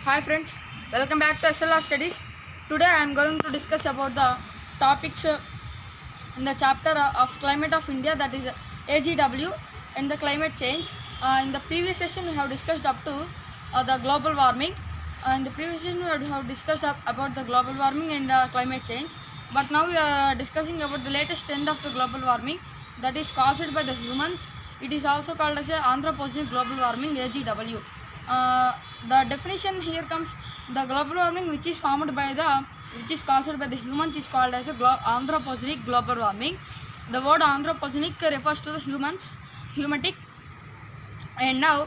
Hi friends, welcome back to SLR Studies. Today I am going to discuss about the topics in the chapter of Climate of India, that is AGW, and the climate change. In the previous session we have discussed up to the global warming. In the previous session we have discussed about the global warming and climate change. But now we are discussing about the latest trend of the global warming, that is caused by the humans. It is also called as anthropogenic global warming, AGW. Uh, the definition here comes: the global warming which is caused by the humans is called as a anthropogenic global warming. The word anthropogenic refers to the humatic. And now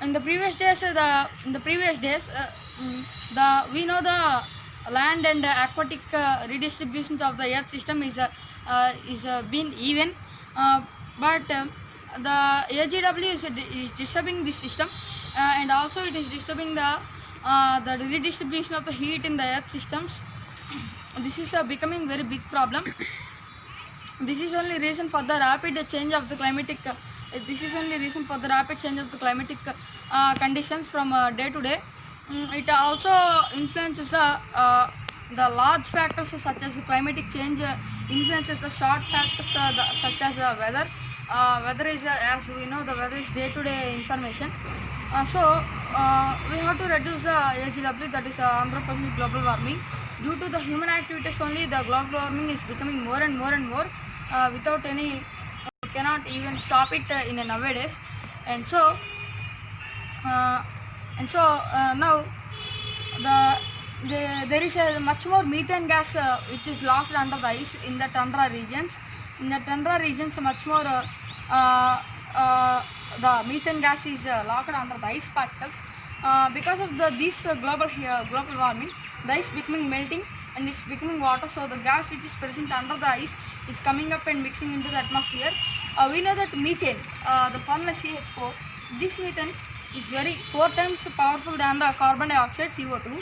in the previous days we know the land and aquatic redistributions of the earth system is been even, uh, but the AGW is disturbing this system, and also it is disturbing the redistribution of the heat in the earth systems. This is becoming very big problem. This is only reason for the rapid change of the climatic. This is only reason for the rapid change of the climatic conditions from day to day. It also influences the large factors such as climatic change, influences the short factors such as weather. Weather is, as we know, the weather is day to day information. We have to reduce the AGW, that is anthropogenic global warming. Due to the human activities only, the global warming is becoming more and more and more, without any, we cannot even stop it in a nowadays. And so uh, now there is a much more methane gas which is locked under the ice in the tundra regions. In the tundra regions, much more the methane gas is locked under the ice particles. Because of this global warming, the ice becoming melting and it's becoming water. So the gas which is present under the ice is coming up and mixing into the atmosphere. We know that methane, the formula CH4, this methane is very 4 times powerful than the carbon dioxide CO2.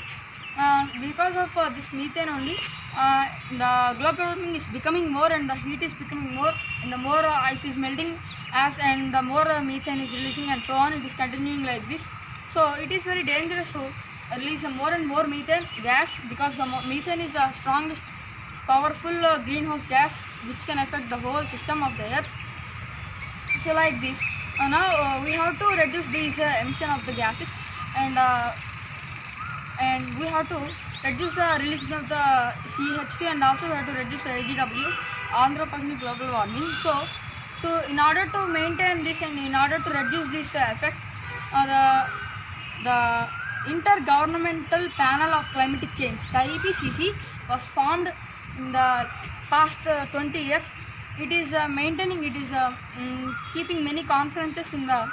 Because of this methane only, the global warming is becoming more and the heat is becoming more, and the more ice is melting and the more methane is releasing, and so on. It is continuing like this. So it is very dangerous to release more and more methane gas, because the methane is the strongest powerful greenhouse gas which can affect the whole system of the earth. So like this, now we have to reduce these emission of the gases, and we have to reduce the releasing of the CH2, and also we have to reduce the AGW, anthropogenic global warming. So in order to maintain this and in order to reduce this effect, the Intergovernmental Panel of Climatic Change, the IPCC, was formed in the past 20 years. It is keeping many conferences in the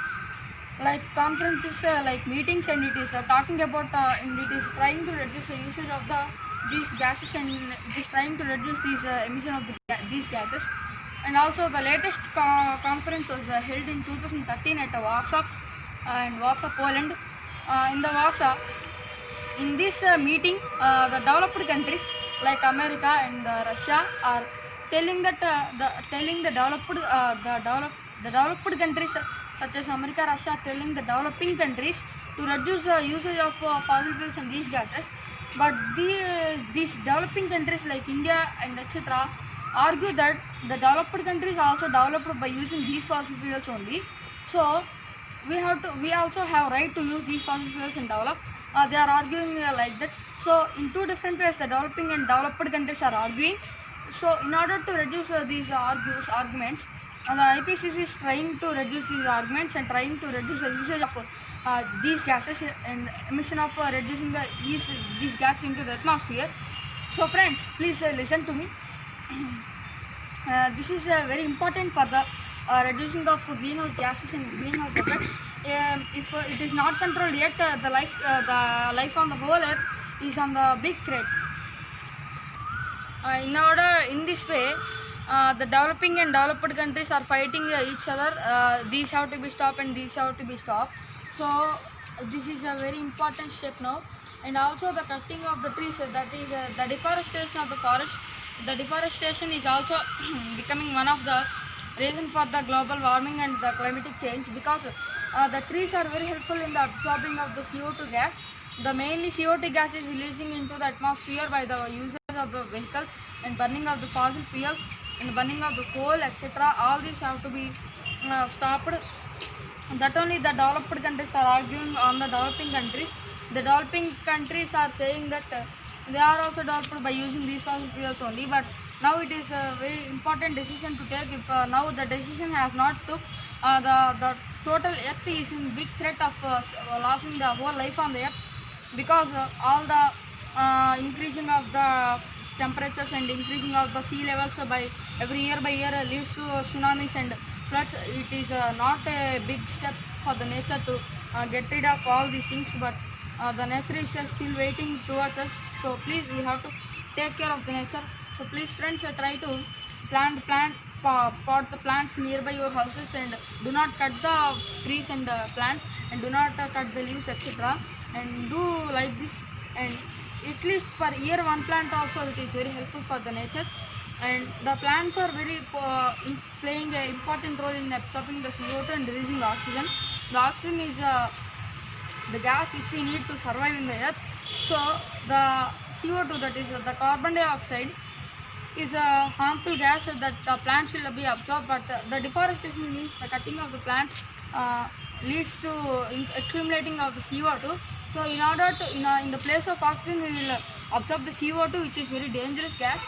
like meetings, and it is talking about and it is trying to reduce the usage of these gases, and it is trying to reduce these emission of these gases. And also the latest conference was held in 2013 at Warsaw, in Warsaw, Poland. In the Warsaw, in this meeting, the developed countries like America and Russia are telling that the developed countries such as America, Russia, are telling the developing countries to reduce the usage of fossil fuels and these gases. But these developing countries like India and etc. argue that the developed countries are also developed by using these fossil fuels only. So we also have right to use these fossil fuels and develop. They are arguing like that. So in two different ways, the developing and developed countries are arguing. So in order to reduce these arguments, the IPCC is trying to reduce these arguments and trying to reduce the usage of these gases and emission of reducing these gases into the atmosphere. So friends, please listen to me. This is very important for the reducing of greenhouse gases and greenhouse effect. If it is not controlled yet, the life on the whole earth is on the big threat. In this way, the developing and developed countries are fighting each other. These have to be stopped and these have to be stopped. So this is a very important step now. And also the cutting of the trees, that is the deforestation of the forest. The deforestation is also becoming one of the reason for the global warming and the climatic change, because the trees are very helpful in the absorbing of the CO2 gas. The mainly CO2 gas is releasing into the atmosphere by the usage of the vehicles and burning of the fossil fuels and burning of the coal, etc. All these have to be stopped. That only the developed countries are arguing on the developing countries. The developing countries are saying that they are also developed by using these fossil fuels only, but now it is a very important decision to take. If now the decision has not took, the total earth is in big threat of losing the whole life on the earth, because all the increasing of the temperatures and increasing of the sea levels by year by year leads to tsunamis and floods. It is not a big step for the nature to get rid of all these things, but the nature is still waiting towards us. So please, we have to take care of the nature. So please friends, try to pot the plants nearby your houses, and do not cut the trees and plants, and do not cut the leaves, etc. And do like this, and at least for year one plant also, it is very helpful for the nature. And the plants are very playing an important role in absorbing the CO2 and releasing oxygen. The oxygen is the gas which we need to survive in the earth. So the CO2, that is the carbon dioxide, is a harmful gas that the plants will be absorbed, but the deforestation means the cutting of the plants leads to accumulating of the CO2. So in order to in the place of oxygen, we will absorb the CO2, which is very dangerous gas.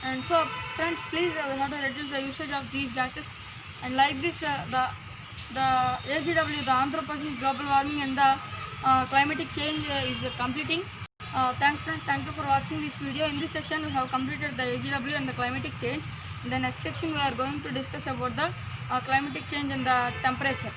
And so friends, please, we have to reduce the usage of these gases. And like this, the AGW, the Anthropocene global warming and the climatic change is completing. Thanks friends, thank you for watching this video. In this session, we have completed the AGW and the climatic change. In the next section, we are going to discuss about the climatic change and the temperature.